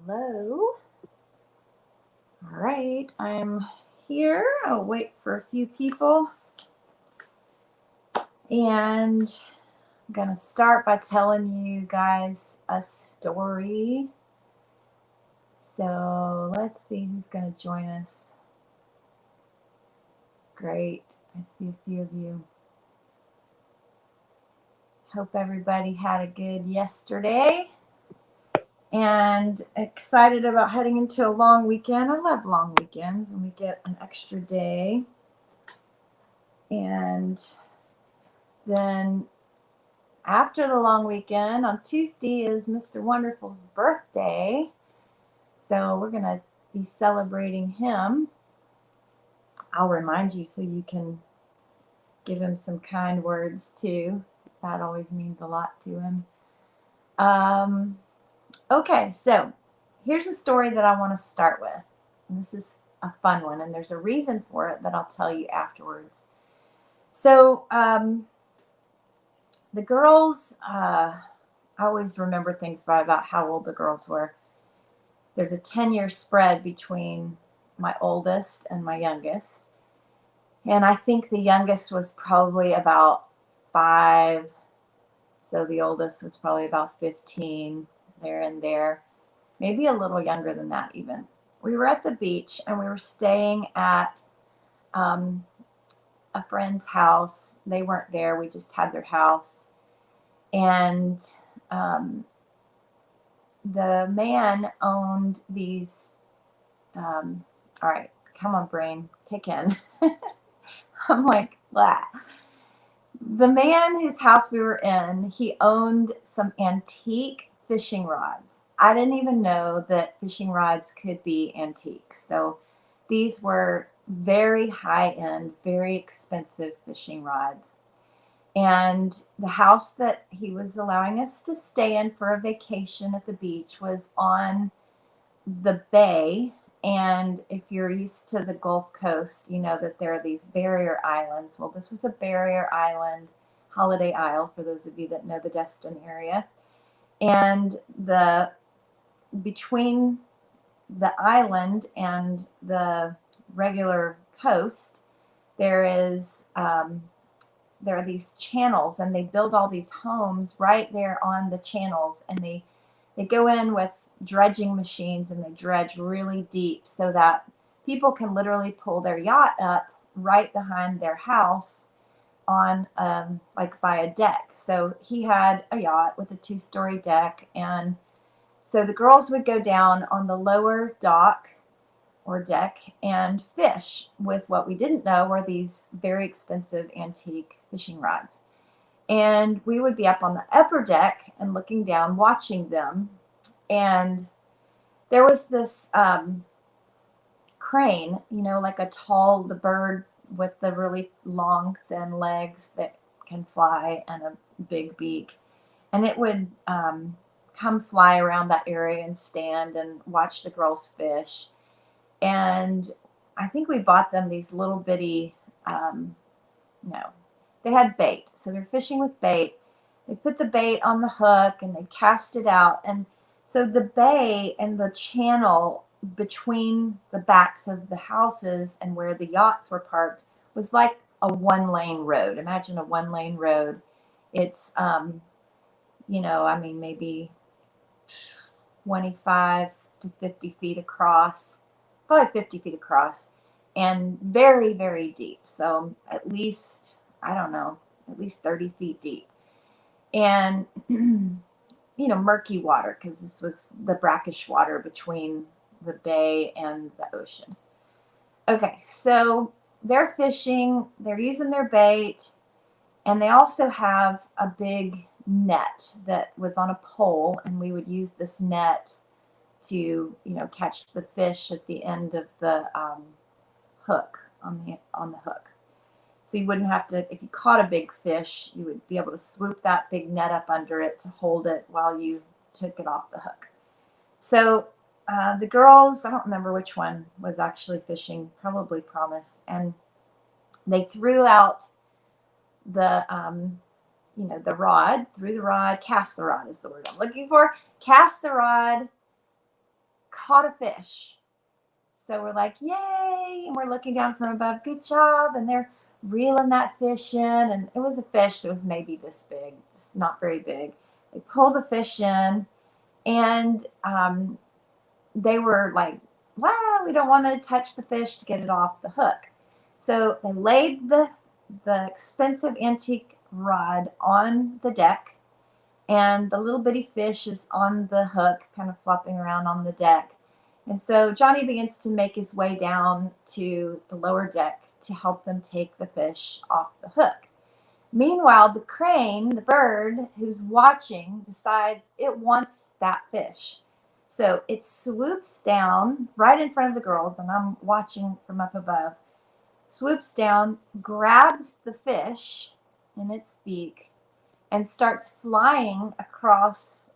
Hello. All right, I'm here. I'll wait for a few people. And I'm going to start by telling you guys a story. So let's see who's going to join us. Great. I see a few of you. Hope everybody had a good yesterday. And excited about heading into a long weekend. I love long weekends and we get an extra day. And then after the long weekend, on Tuesday is Mr. Wonderful's birthday. So we're going to be celebrating him. I'll remind you so you can give him some kind words too. That always means a lot to him. Okay, so here's a story that I want to start with. And this is a fun one, and there's a reason for it that I'll tell you afterwards. So the girls, I always remember things by about how old the girls were. There's a 10-year spread between my oldest and my youngest. And I think the youngest was probably about 5. So the oldest was probably about 15, there and there. Maybe a little younger than that even. We were at the beach and we were staying at a friend's house. They weren't there. We just had their house. And the man owned these, all right, come on, brain, kick in. I'm like, blah. The man whose house we were in, he owned some antique fishing rods. I didn't even know that fishing rods could be antique. So these were very high-end, very expensive fishing rods. And the house that he was allowing us to stay in for a vacation at the beach was on the bay. And if you're used to the Gulf Coast, you know that there are these barrier islands. Well, this was a barrier island, Holiday Isle, for those of you that know the Destin area. And between the island and the regular coast, there are these channels, and they build all these homes right there on the channels, and they go in with dredging machines and they dredge really deep so that people can literally pull their yacht up right behind their house on like by a deck. So he had a yacht with a 2-story deck, and so the girls would go down on the lower dock or deck and fish with what we didn't know were these very expensive antique fishing rods. And we would be up on the upper deck and looking down, watching them. And there was this crane, like the bird with the really long, thin legs that can fly and a big beak. And it would come fly around that area and stand and watch the girls fish. And I think we bought them these little bitty, they had bait. So they're fishing with bait. They put the bait on the hook and they cast it out. And so the bay and the channel between the backs of the houses and where the yachts were parked was like a 1-lane road. Imagine a 1-lane road. It's, maybe 25 to 50 feet across, probably 50 feet across, and very, very deep. So at least, at least 30 feet deep. And, murky water, because this was the brackish water between the bay and the ocean. Okay, so they're fishing, they're using their bait, and they also have a big net that was on a pole, and we would use this net to, catch the fish at the end of the hook, on the hook. So you wouldn't have to, if you caught a big fish, you would be able to swoop that big net up under it to hold it while you took it off the hook. So the girls, I don't remember which one was actually fishing, probably Promise, and they threw out the the rod, cast the rod is the word I'm looking for, cast the rod caught a fish. So we're like, yay, and we're looking down from above, good job, and they're reeling that fish in, and it was a fish that was maybe this big, it's not very big. They pull the fish in, and they were like, wow, we don't want to touch the fish to get it off the hook. So they laid the expensive antique rod on the deck, and the little bitty fish is on the hook, kind of flopping around on the deck. And so Johnny begins to make his way down to the lower deck to help them take the fish off the hook. Meanwhile, the crane, the bird who's watching, decides it wants that fish. So it swoops down right in front of the girls, and I'm watching from up above, swoops down, grabs the fish in its beak, and starts flying across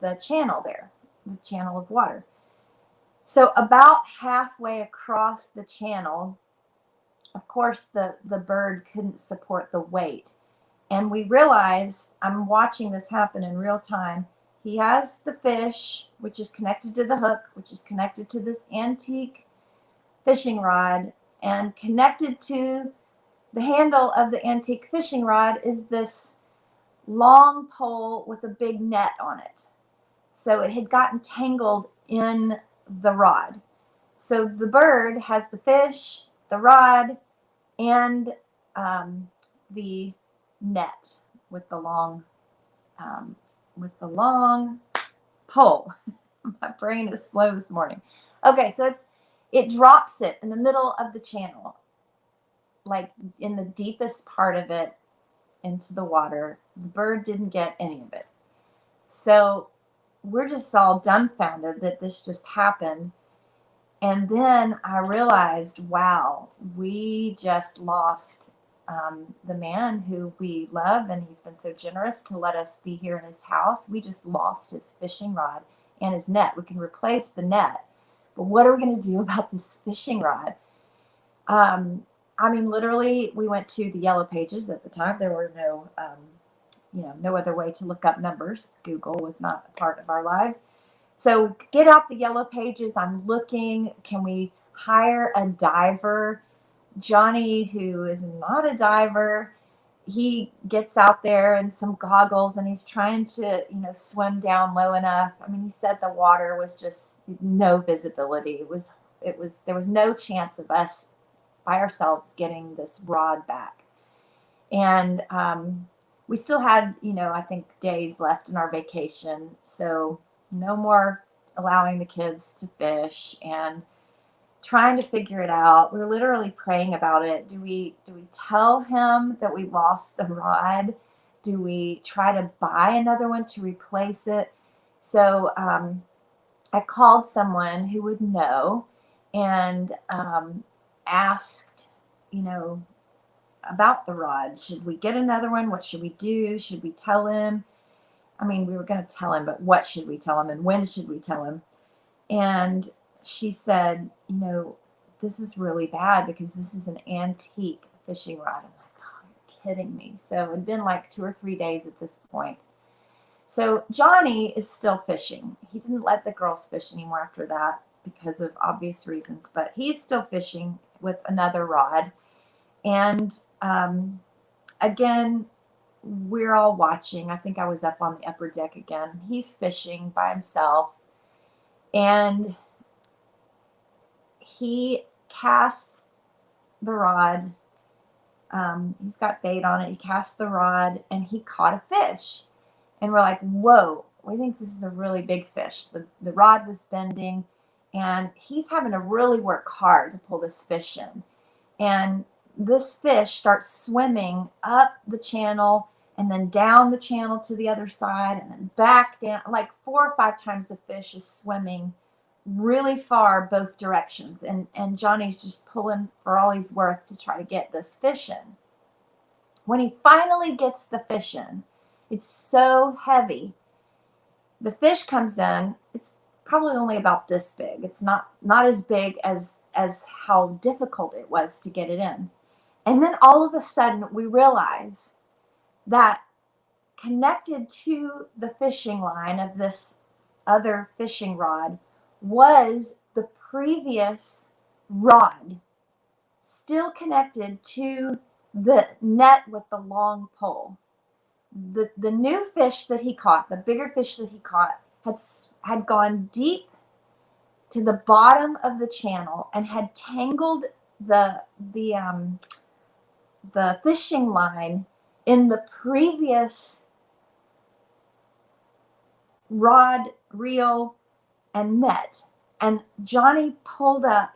the channel there, the channel of water. So about halfway across the channel, of course, the bird couldn't support the weight. And we realized, I'm watching this happen in real time, he has the fish, which is connected to the hook, which is connected to this antique fishing rod, and connected to the handle of the antique fishing rod is this long pole with a big net on it. So it had gotten tangled in the rod. So the bird has the fish, the rod, and the net with the long pole. My brain is slow this morning. Okay, so it drops it in the middle of the channel, like in the deepest part of it, into the water. The bird didn't get any of it. So we're just all dumbfounded that this just happened. And then I realized, wow, we just lost the man who we love, and he's been so generous to let us be here in his house. We just lost his fishing rod and his net. We can replace the net, but what are we going to do about this fishing rod? I mean, literally, we went to the Yellow Pages at the time. There were no other way to look up numbers. Google was not a part of our lives. So get out the Yellow Pages. I'm looking, can we hire a diver? Johnny, who is not a diver, he gets out there in some goggles and he's trying to, swim down low enough. I mean, he said the water was just no visibility. There was no chance of us by ourselves getting this rod back. And we still had, I think days left in our vacation. So no more allowing the kids to fish and trying to figure it out. We're literally praying about it. Do we tell him that we lost the rod? Do we try to buy another one to replace it? So I called someone who would know and asked, about the rod. Should we get another one? What should we do? Should we tell him? I mean, we were going to tell him, but what should we tell him and when should we tell him? And she said, this is really bad because this is an antique fishing rod. I'm like, oh, you're kidding me. So it had been like 2 or 3 days at this point. So Johnny is still fishing. He didn't let the girls fish anymore after that because of obvious reasons, but he's still fishing with another rod. And again, we're all watching. I think I was up on the upper deck again. He's fishing by himself. And he casts the rod. He's got bait on it. He casts the rod and he caught a fish. And we're like, whoa, we think this is a really big fish. The rod was bending and he's having to really work hard to pull this fish in. And this fish starts swimming up the channel and then down the channel to the other side and then back down. Like 4 or 5 times the fish is swimming really far both directions. And Johnny's just pulling for all he's worth to try to get this fish in. When he finally gets the fish in, it's so heavy. The fish comes in. It's probably only about this big. It's not as big as how difficult it was to get it in. And then all of a sudden we realize that connected to the fishing line of this other fishing rod was the previous rod still connected to the net with the long pole. The new fish that he caught, the bigger fish that he caught, had gone deep to the bottom of the channel and had tangled the fishing line in the previous rod, reel, and net. And Johnny pulled up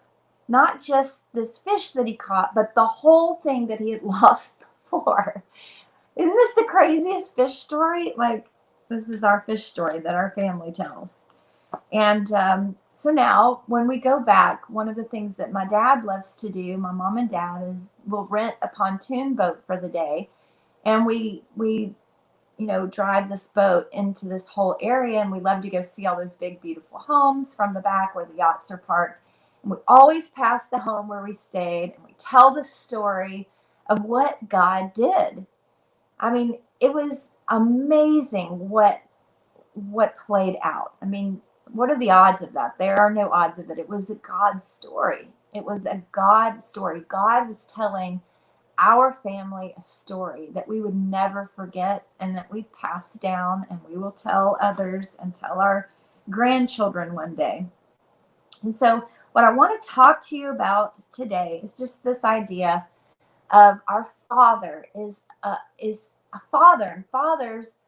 not just this fish that he caught, but the whole thing that he had lost before. Isn't this the craziest fish story? Like, this is our fish story that our family tells. And so now when we go back, one of the things that my dad loves to do, my mom and dad, is we'll rent a pontoon boat for the day. And we drive this boat into this whole area, and we love to go see all those big, beautiful homes from the back where the yachts are parked. And we always pass the home where we stayed, and we tell the story of what God did. I mean, it was amazing what played out. I mean, what are the odds of that? There are no odds of it. It was a God story. It was a God story. God was telling our family a story that we would never forget and that we pass down, and we will tell others and tell our grandchildren one day. And so what I want to talk to you about today is just this idea of our Father is a father, and fathers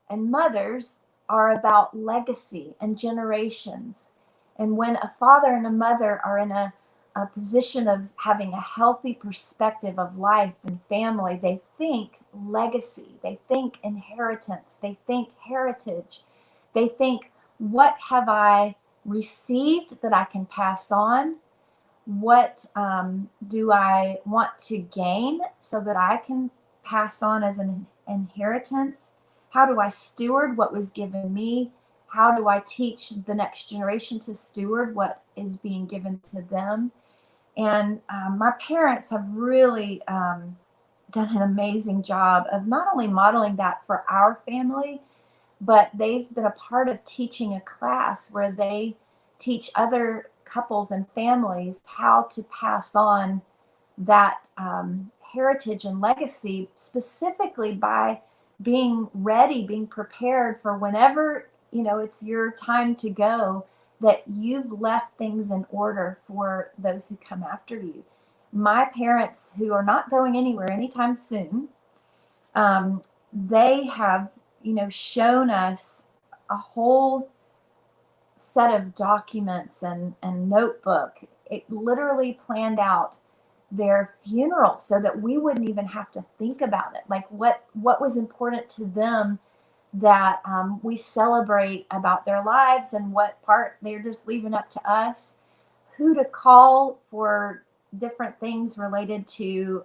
and mothers are about legacy and generations. And when a father and a mother are in a position of having a healthy perspective of life and family, they think legacy, they think inheritance, they think heritage, they think, what have I received that I can pass on? What do I want to gain so that I can pass on as an inheritance? How do I steward what was given me? How do I teach the next generation to steward what is being given to them? And my parents have really done an amazing job of not only modeling that for our family, but they've been a part of teaching a class where they teach other couples and families how to pass on that heritage and legacy, specifically by being ready, being prepared for whenever it's your time to go, that you've left things in order for those who come after you. My parents, who are not going anywhere anytime soon, they have shown us a whole set of documents and notebook. It literally planned out their funeral so that we wouldn't even have to think about it. Like what was important to them that we celebrate about their lives, and what part they're just leaving up to us, who to call for different things related to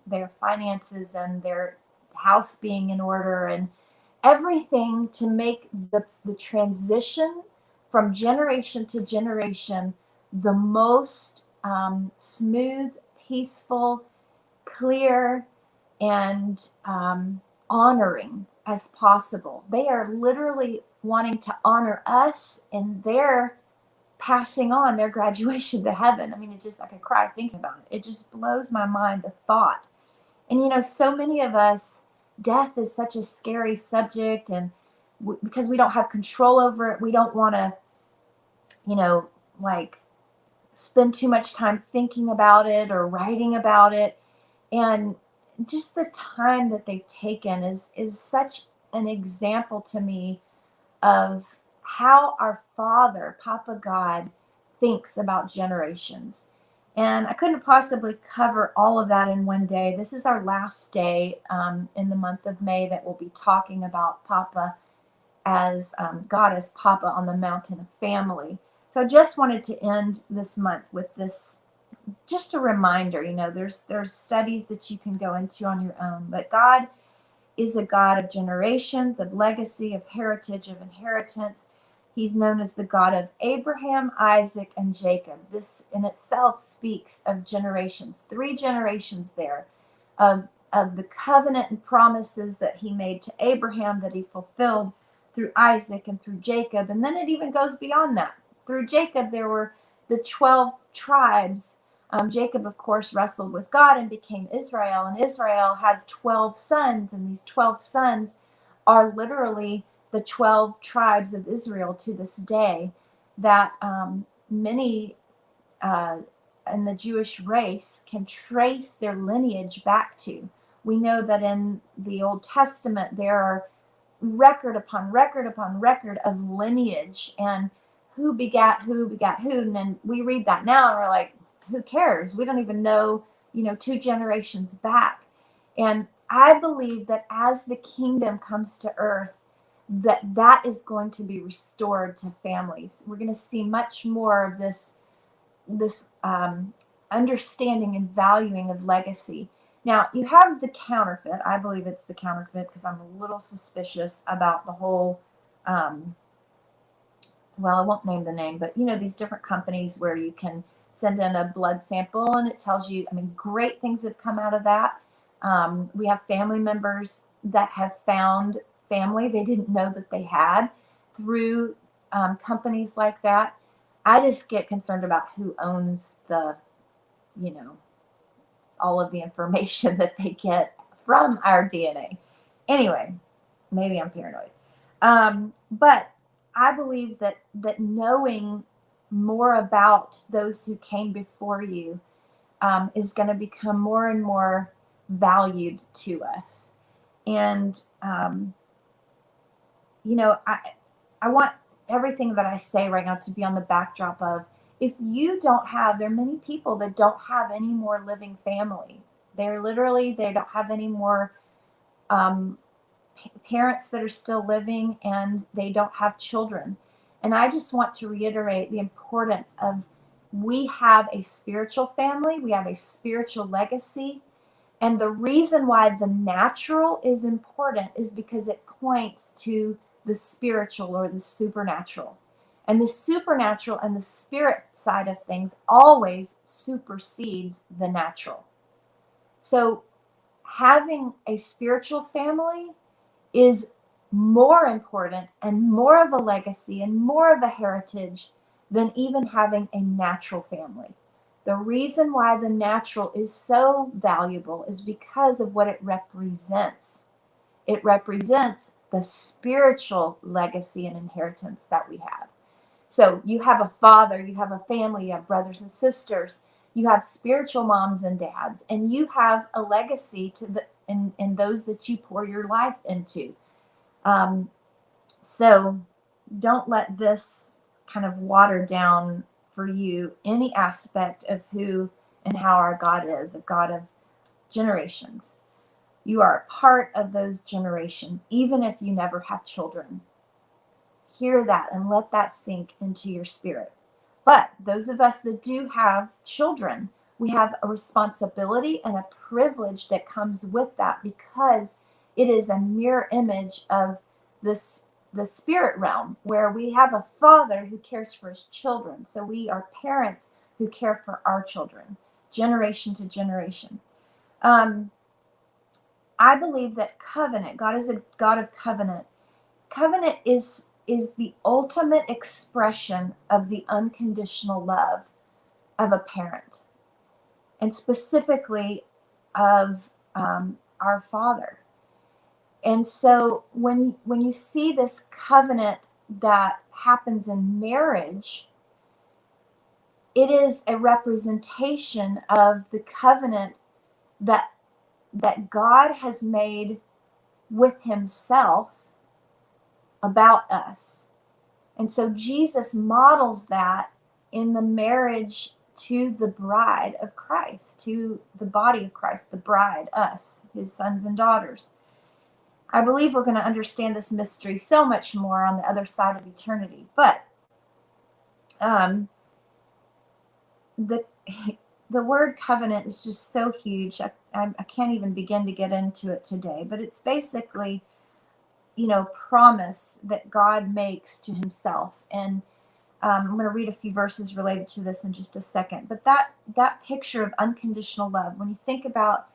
their finances and their house being in order, and everything to make the transition from generation to generation the most smooth, peaceful, clear, and honoring as possible. They are literally wanting to honor us in their passing on, their graduation to heaven. I mean, it just, I could cry thinking about it. It just blows my mind, the thought. And so many of us, death is such a scary subject, and because we don't have control over it, we don't want to, like spend too much time thinking about it or writing about it. And just the time that they've taken is such an example to me of how our Father, Papa God, thinks about generations. And I couldn't possibly cover all of that in one day. This is our last day in the month of May that we'll be talking about Papa as God as Papa on the mountain of family. So I just wanted to end this month with this, just a reminder. There's studies that you can go into on your own, but God is a God of generations, of legacy, of heritage, of inheritance. He's known as the God of Abraham, Isaac, and Jacob. This in itself speaks of generations, 3 generations there, of the covenant and promises that he made to Abraham, that he fulfilled through Isaac and through Jacob. And then it even goes beyond that. Through Jacob, there were the 12 tribes. Jacob, of course, wrestled with God and became Israel. And Israel had 12 sons. And these 12 sons are literally the 12 tribes of Israel to this day, that many in the Jewish race can trace their lineage back to. We know that in the Old Testament there are record upon record upon record of lineage and who begat who begat who. And then we read that now and we're like, who cares? We don't even know, 2 generations back. And I believe that as the kingdom comes to earth, that is going to be restored to families. We're going to see much more of this understanding and valuing of legacy. Now, you have the counterfeit. I believe it's the counterfeit because I'm a little suspicious about the whole, well, I won't name the name, but these different companies where you can send in a blood sample and it tells you, great things have come out of that. We have family members that have found family they didn't know that they had through companies like that. I just get concerned about who owns the, all of the information that they get from our DNA. Anyway, maybe I'm paranoid. But I believe that knowing more about those who came before you is going to become more and more valued to us. And, I want everything that I say right now to be on the backdrop of, if you don't have, there are many people that don't have any more living family. They don't have any more parents that are still living, and they don't have children. And I just want to reiterate the importance of, we have a spiritual family, we have a spiritual legacy. And the reason why the natural is important is because it points to the spiritual or the supernatural. And the supernatural and the spirit side of things always supersedes the natural. So having a spiritual family is more important and more of a legacy and more of a heritage than even having a natural family. The reason why the natural is so valuable is because of what it represents. It represents the spiritual legacy and inheritance that we have. So you have a father, you have a family, you have brothers and sisters, you have spiritual moms and dads, and you have a legacy in those that you pour your life into. So don't let this kind of water down for you any aspect of who and how our God is, a God of generations. You are a part of those generations, even if you never have children. Hear that and let that sink into your spirit. But those of us that do have children, we have a responsibility and a privilege that comes with that, because it is a mirror image of the spirit realm, where we have a father who cares for his children. So we are parents who care for our children, generation to generation. I believe that covenant, God is a God of covenant. Covenant is the ultimate expression of the unconditional love of a parent, and specifically of our Father. And so when you see this covenant that happens in marriage, it is a representation of the covenant that God has made with himself about us. And so Jesus models that in the marriage to the bride of Christ, to the body of Christ, the bride, us, his sons and daughters. I believe we're going to understand this mystery so much more on the other side of eternity. But the word covenant is just so huge. I can't even begin to get into it today. But it's basically, promise that God makes to himself. And I'm going to read a few verses related to this in just a second. But that picture of unconditional love, when you think about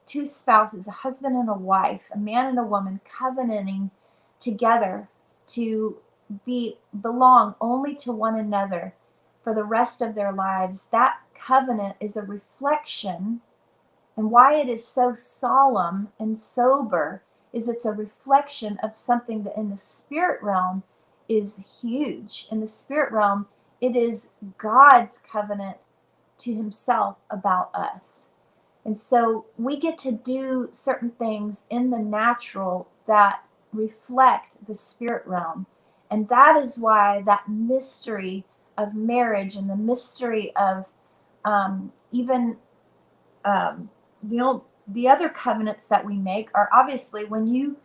two spouses, a husband and a wife, a man and a woman covenanting together to belong only to one another for the rest of their lives, that covenant is a reflection. And why it is so solemn and sober is it's a reflection of something that in the spirit realm is huge. In the spirit realm, it is God's covenant to himself about us. And so we get to do certain things in the natural that reflect the spirit realm. And that is why that mystery of marriage and the mystery of even the other covenants that we make are obviously when you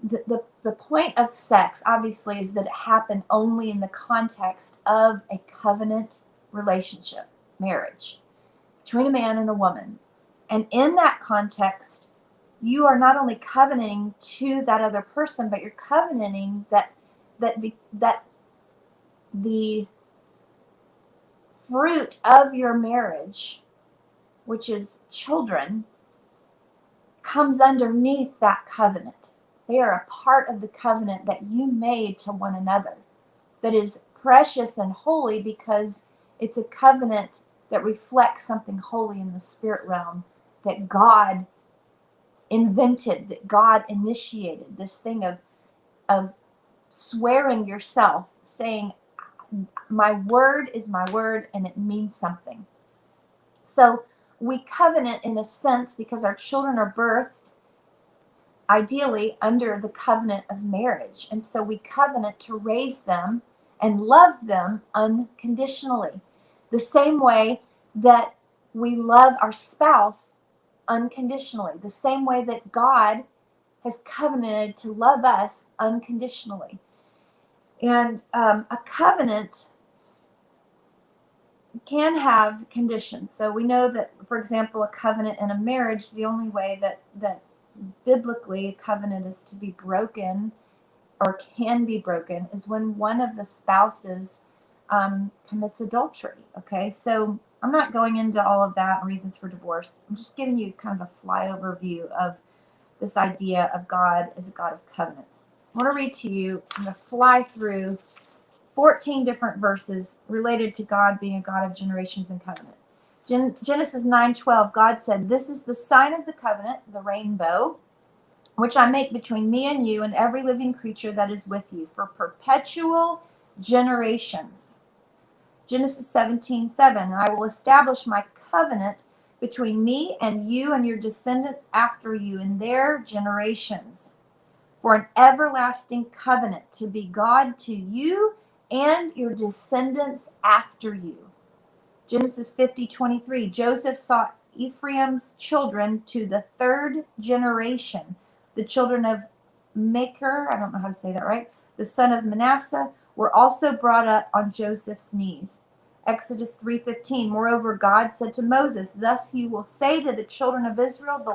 the point of sex obviously is that it happened only in the context of a covenant relationship, marriage between a man and a woman. And in that context, you are not only covenanting to that other person, but you're covenanting that the fruit of your marriage, which is children, comes underneath that covenant. They are a part of the covenant that you made to one another that is precious and holy because it's a covenant that reflects something holy in the spirit realm that God invented, that God initiated. This thing of swearing yourself, saying, my word is my word and it means something. So we covenant in a sense because our children are birthed ideally under the covenant of marriage. And so we covenant to raise them and love them unconditionally. The same way that we love our spouse unconditionally. The same way that God has covenanted to love us unconditionally. And a covenant can have conditions. So we know that, for example, a covenant in a marriage, the only way that biblically a covenant is to be broken or can be broken is when one of the spouses commits adultery. Okay, so I'm not going into all of that and reasons for divorce. I'm just giving you kind of a flyover view of this idea of God as a God of covenants. I want to read to you, I'm going to fly through 14 different verses related to God being a God of generations and covenant. Genesis 9:12, God said, "This is the sign of the covenant, the rainbow, which I make between me and you and every living creature that is with you for perpetual generations." Genesis 17:7, "I will establish my covenant between me and you and your descendants after you in their generations for an everlasting covenant to be God to you and your descendants after you." Genesis 50:23, Joseph saw Ephraim's children to the third generation. The children of Machir, I don't know how to say that right, the son of Manasseh, were also brought up on Joseph's knees. Exodus 3:15, moreover, God said to Moses, "Thus you will say to the children of Israel, the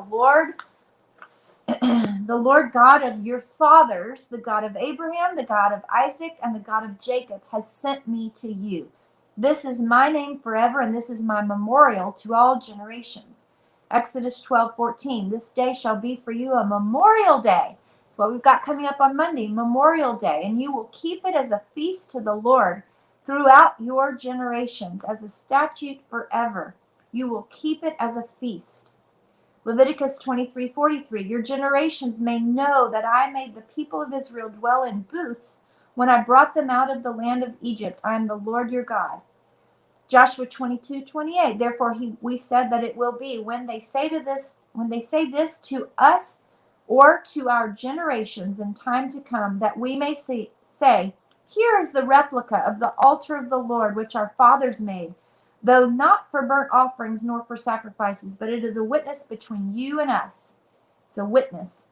Lord God of your fathers, the God of Abraham, the God of Isaac, and the God of Jacob, has sent me to you. This is my name forever, and this is my memorial to all generations." Exodus 12:14, "This day shall be for you a memorial day." That's what we've got coming up on Monday, Memorial Day. "And you will keep it as a feast to the Lord throughout your generations, as a statute forever. You will keep it as a feast." Leviticus 23:43, "Your generations may know that I made the people of Israel dwell in booths when I brought them out of the land of Egypt. I am the Lord your God." Joshua 22:28, "Therefore we said that it will be when they say this to us or to our generations in time to come, that we may say, here is the replica of the altar of the Lord which our fathers made, though not for burnt offerings nor for sacrifices, but it is a witness between you and us." It's a witness.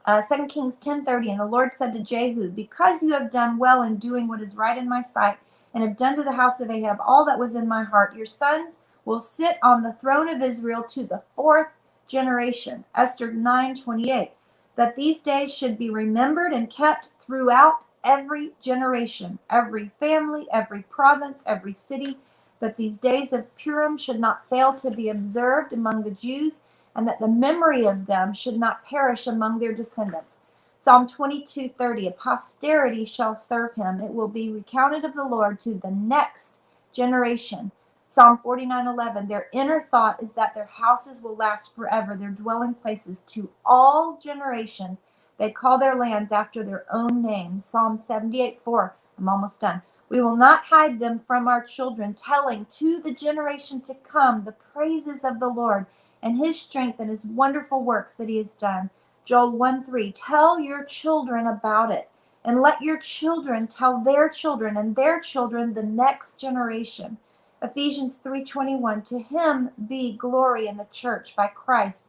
2 Kings 10:30, "And the Lord said to Jehu, because you have done well in doing what is right in my sight, and have done to the house of Ahab all that was in my heart, your sons will sit on the throne of Israel to the fourth generation." Esther 9:28, "That these days should be remembered and kept throughout every generation, every family, every province, every city, that these days of Purim should not fail to be observed among the Jews, and that the memory of them should not perish among their descendants. Psalm 22:30, a posterity shall serve him. It will be recounted of the Lord to the next generation. Psalm 49:11, their inner thought is that their houses will last forever, their dwelling places to all generations. They call their lands after their own names. Psalm 78:4, I'm almost done. We will not hide them from our children, telling to the generation to come the praises of the Lord and his strength and his wonderful works that he has done. Joel 1:3, tell your children about it, and let your children tell their children and their children the next generation. Ephesians 3:21, to him be glory in the church by Christ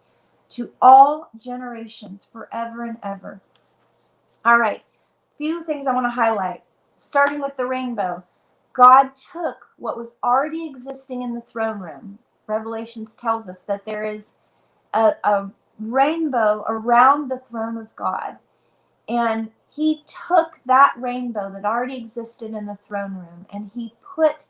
to all generations forever and ever. All right, few things I want to highlight. Starting with the rainbow. God took what was already existing in the throne room. Revelations tells us that there is a rainbow around the throne of God. And he took that rainbow that already existed in the throne room and he put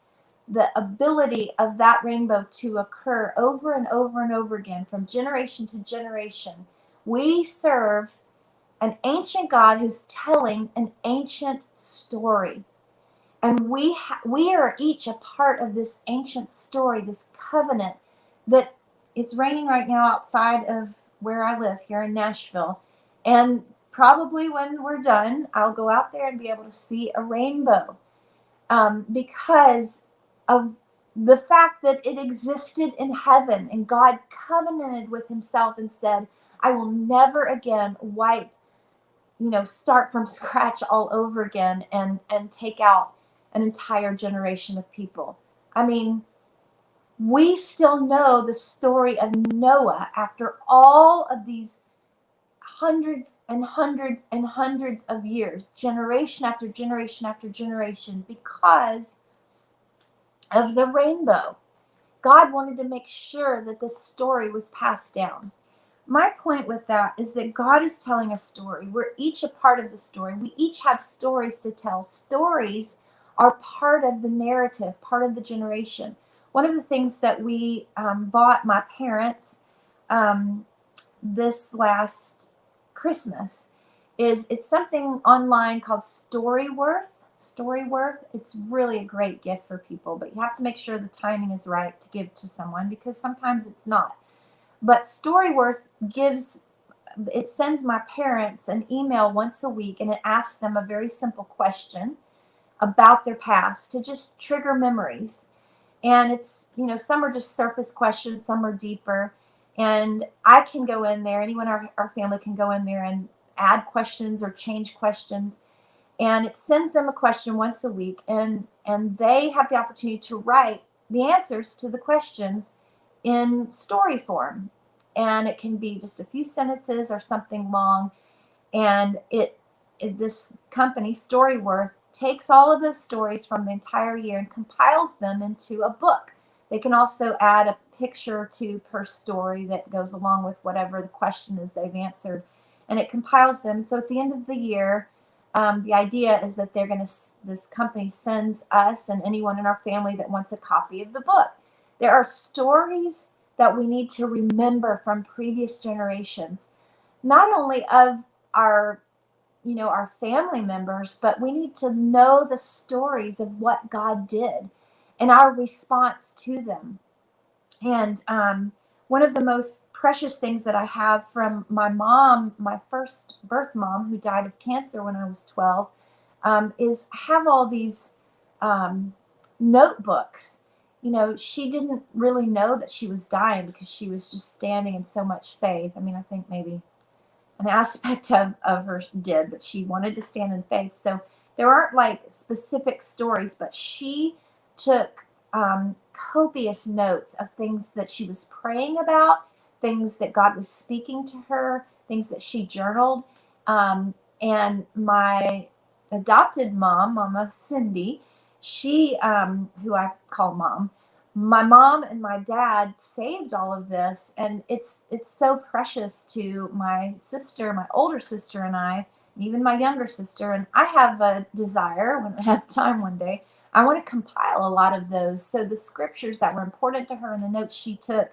the ability of that rainbow to occur over and over and over again from generation to generation. We serve an ancient God who's telling an ancient story. And we are each a part of this ancient story, this covenant that it's raining right now outside of where I live here in Nashville. And probably when we're done, I'll go out there and be able to see a rainbow because of the fact that it existed in heaven and God covenanted with himself and said, I will never again start from scratch all over again and take out an entire generation of people. I mean, we still know the story of Noah after all of these hundreds and hundreds and hundreds of years, generation after generation after generation, because of the rainbow. God wanted to make sure that this story was passed down. My point with that is that God is telling a story. We're each a part of the story. We each have stories to tell. Stories are part of the narrative, part of the generation. One of the things that we bought my parents this last Christmas it's something online called Storyworth. Storyworth. It's really a great gift for people, but you have to make sure the timing is right to give to someone because sometimes it's not. But Storyworth sends my parents an email once a week and it asks them a very simple question about their past to just trigger memories. And it's, some are just surface questions, some are deeper. And I can go in there, anyone in our family can go in there and add questions or change questions. And it sends them a question once a week and they have the opportunity to write the answers to the questions in story form. And it can be just a few sentences or something long. And this company, Storyworth, takes all of those stories from the entire year and compiles them into a book. They can also add a picture or two per story that goes along with whatever the question is they've answered. And it compiles them. So at the end of the year, the idea is that this company sends us and anyone in our family that wants a copy of the book. There are stories that we need to remember from previous generations, not only of our family members, but we need to know the stories of what God did and our response to them. And one of the most precious things that I have from my mom, my first birth mom, who died of cancer when I was 12, is I have all these notebooks. She didn't really know that she was dying because she was just standing in so much faith. I mean, I think maybe an aspect of her did, but she wanted to stand in faith. So there aren't like specific stories, but she took copious notes of things that she was praying about, things that God was speaking to her, things that she journaled. And my adopted mom, Mama Cindy, she, who I call Mom, my mom and my dad saved all of this, and it's so precious to my sister, my older sister and I, and even my younger sister. And I have a desire, when I have time one day, I want to compile a lot of those. So the scriptures that were important to her and the notes she took,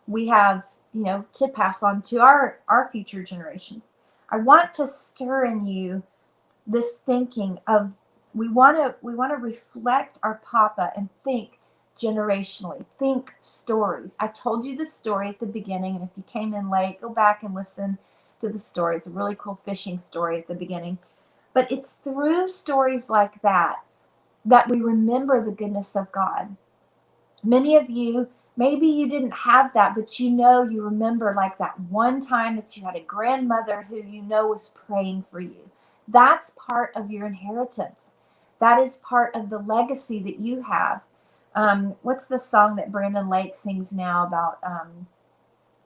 we have to pass on to our future generations. I want to stir in you this thinking of we want to reflect our Papa and think generationally, think stories. I told you the story at the beginning, and if you came in late, go back and listen to the story. It's a really cool fishing story at the beginning. But it's through stories like that we remember the goodness of God. Many of you, maybe you didn't have that, but you remember like that one time that you had a grandmother who was praying for you. That's part of your inheritance. That is part of the legacy that you have. What's the song that Brandon Lake sings now about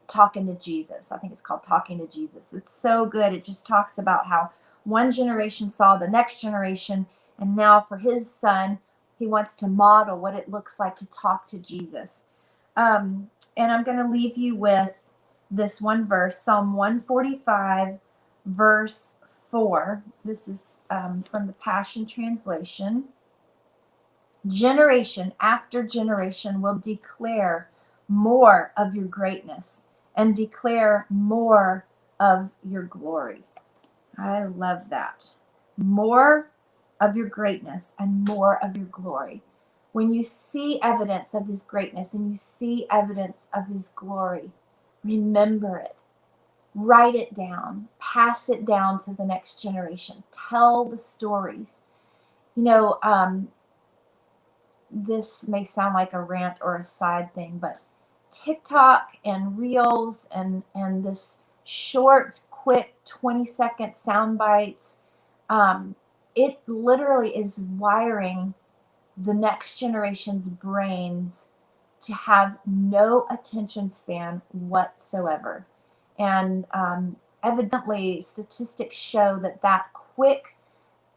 talking to Jesus? I think it's called Talking to Jesus. It's so good. It just talks about how one generation saw the next generation, and now for his son, he wants to model what it looks like to talk to Jesus. And I'm going to leave you with this one verse, Psalm 145, verse 4. This is from the Passion Translation. Generation after generation will declare more of your greatness and declare more of your glory. I love that. More of your greatness and more of your glory. When you see evidence of his greatness and you see evidence of his glory, remember it. Write it down. Pass it down to the next generation. Tell the stories. This may sound like a rant or a side thing, but TikTok and Reels and this short, quick 20-second sound bites, it literally is wiring the next generation's brains to have no attention span whatsoever. And evidently, statistics show that quick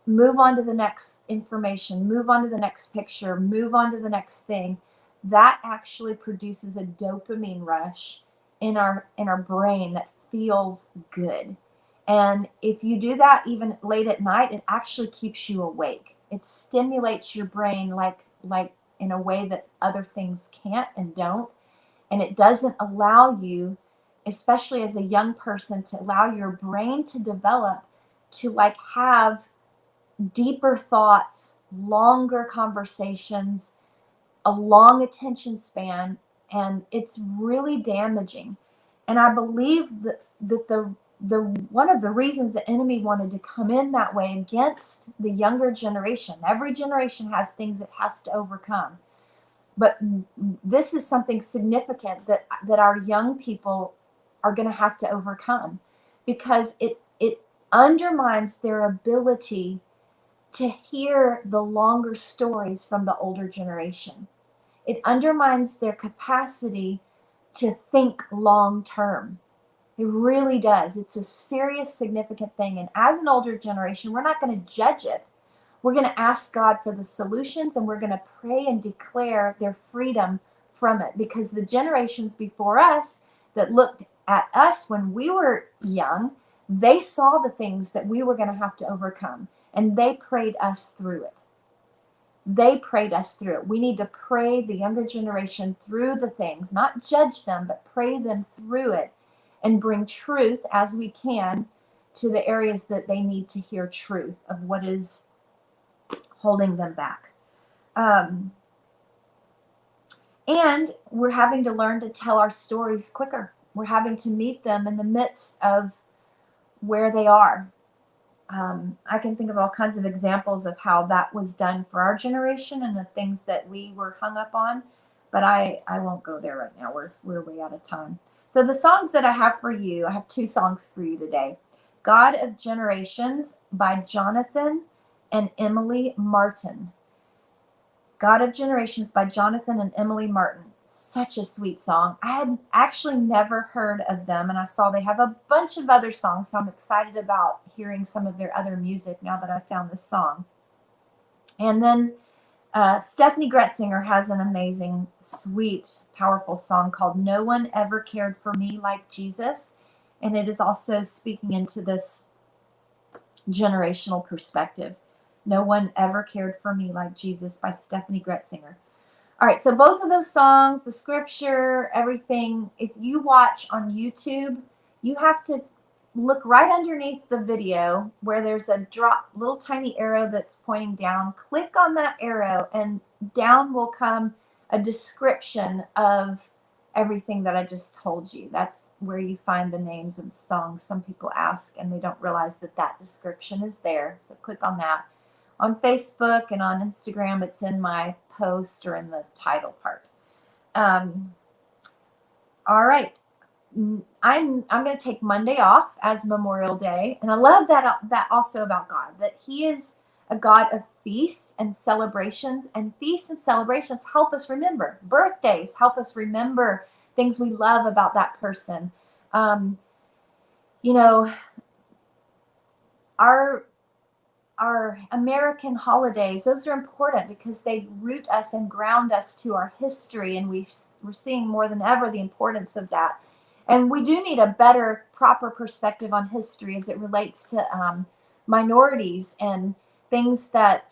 move on to the next information, move on to the next picture, move on to the next thing, that actually produces a dopamine rush in our brain that feels good. And if you do that even late at night, it actually keeps you awake. It stimulates your brain like in a way that other things can't and don't. And it doesn't allow you, especially as a young person, to allow your brain to develop to have deeper thoughts, longer conversations, a long attention span, and it's really damaging. And I believe that the one of the reasons the enemy wanted to come in that way against the younger generation, every generation has things it has to overcome, but this is something significant that our young people are going to have to overcome, because it undermines their ability to hear the longer stories from the older generation. It undermines their capacity to think long term. It really does. It's a serious, significant thing. And as an older generation, we're not going to judge it. We're going to ask God for the solutions, and we're going to pray and declare their freedom from it. Because the generations before us that looked at us when we were young, they saw the things that we were going to have to overcome, and they prayed us through it. They prayed us through it. We need to pray the younger generation through the things, not judge them, but pray them through it and bring truth as we can to the areas that they need to hear truth of what is holding them back. And we're having to learn to tell our stories quicker. We're having to meet them in the midst of where they are. I can think of all kinds of examples of how that was done for our generation and the things that we were hung up on, but I won't go there right now. We're way out of time. So the songs that I have for you, I have 2 songs for you today. God of Generations by Jonathan and Emily Martin. God of Generations by Jonathan and Emily Martin. Such a sweet song. I had actually never heard of them, and I saw they have a bunch of other songs, so I'm excited about hearing some of their other music now that I found this song. And then Steffany Gretzinger has an amazing, sweet, powerful song called No One Ever Cared for Me Like Jesus, and it is also speaking into this generational perspective. No One Ever Cared for Me Like Jesus by Steffany Gretzinger. All right, so both of those songs, the scripture, everything, if you watch on YouTube, you have to look right underneath the video where there's a little tiny arrow that's pointing down. Click on that arrow, and down will come a description of everything that I just told you. That's where you find the names of the songs. Some people ask and they don't realize that that description is there. So click on that. On Facebook and on Instagram, it's in my post or in the title part. All right. I'm going to take Monday off as Memorial Day. And I love that also about God, that he is a God of feasts and celebrations, and feasts and celebrations help us remember. Birthdays help us remember things we love about that person. You know, our American holidays, those are important because they root us and ground us to our history, and we're seeing more than ever the importance of that. And we do need a better, proper perspective on history as it relates to minorities and things that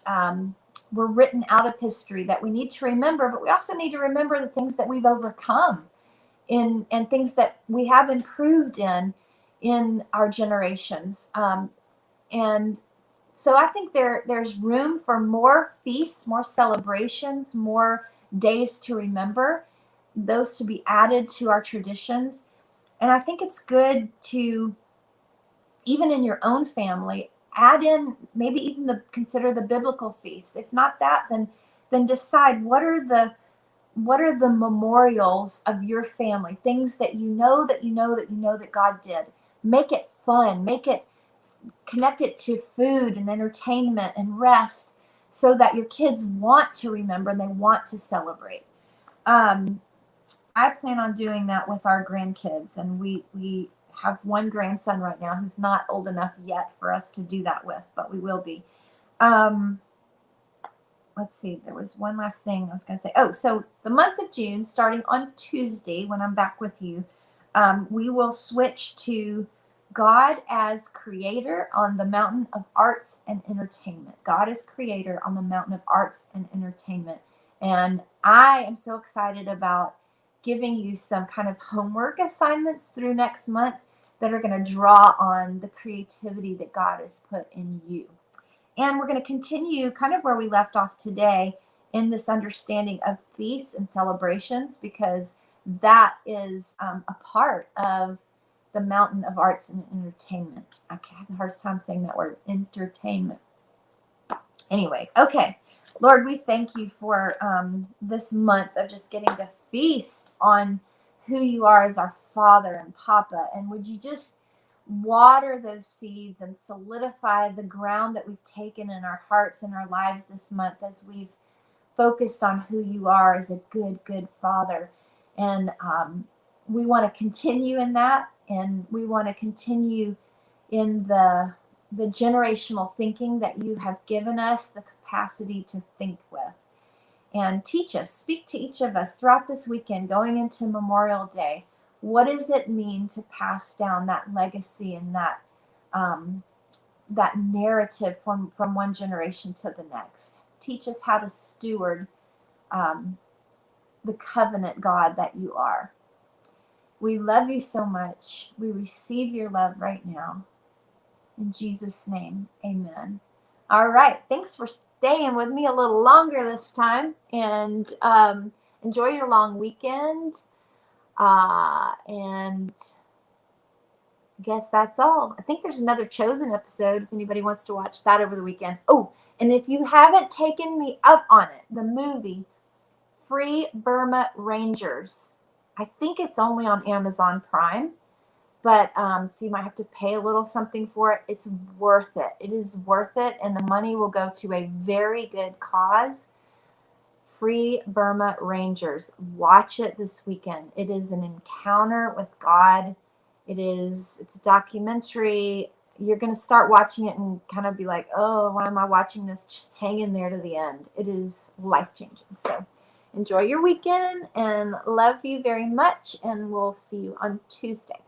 were written out of history that we need to remember, but we also need to remember the things that we've overcome and things that we have improved in our generations. And so I think there's room for more feasts, more celebrations, more days to remember, those to be added to our traditions. And I think it's good to, even in your own family, add in maybe even consider the biblical feasts. If not that, then decide what are the memorials of your family, things that you know that God did. Make it fun, connect it to food and entertainment and rest so that your kids want to remember and they want to celebrate. I plan on doing that with our grandkids, and we have one grandson right now who's not old enough yet for us to do that with, but we will be. Let's see, there was one last thing I was going to say. Oh, so the month of June, starting on Tuesday when I'm back with you, we will switch to God as creator on the mountain of arts and entertainment. God is creator on the mountain of arts and entertainment. And I am so excited about giving you some kind of homework assignments through next month that are going to draw on the creativity that God has put in you. And we're going to continue kind of where we left off today in this understanding of feasts and celebrations, because that is a part of the mountain of arts and entertainment. I have the hardest time saying that word, entertainment. Anyway, okay. Lord, we thank you for this month of just getting to feast on who you are as our Father and Papa. And would you just water those seeds and solidify the ground that we've taken in our hearts and our lives this month as we've focused on who you are as a good, good Father. And we want to continue in that, and we want to continue in the generational thinking that you have given us the capacity to think with. And teach us, speak to each of us throughout this weekend going into Memorial Day. What does it mean to pass down that legacy and that narrative from one generation to the next? Teach us how to steward the covenant God that you are. We love you so much. We receive your love right now. In Jesus' name, amen. All right. Thanks for staying with me a little longer this time. And enjoy your long weekend. And I guess that's all. I think there's another Chosen episode if anybody wants to watch that over the weekend. Oh, and if you haven't taken me up on it, the movie Free Burma Rangers, I think it's only on Amazon Prime, but so you might have to pay a little something for it. It's worth it. It is worth it, and the money will go to a very good cause. Free Burma Rangers. Watch it this weekend. It is an encounter with God. It's a documentary. You're going to start watching it and kind of be like, oh, why am I watching this? Just hang in there to the end. It is life-changing. So enjoy your weekend and love you very much, and we'll see you on Tuesday.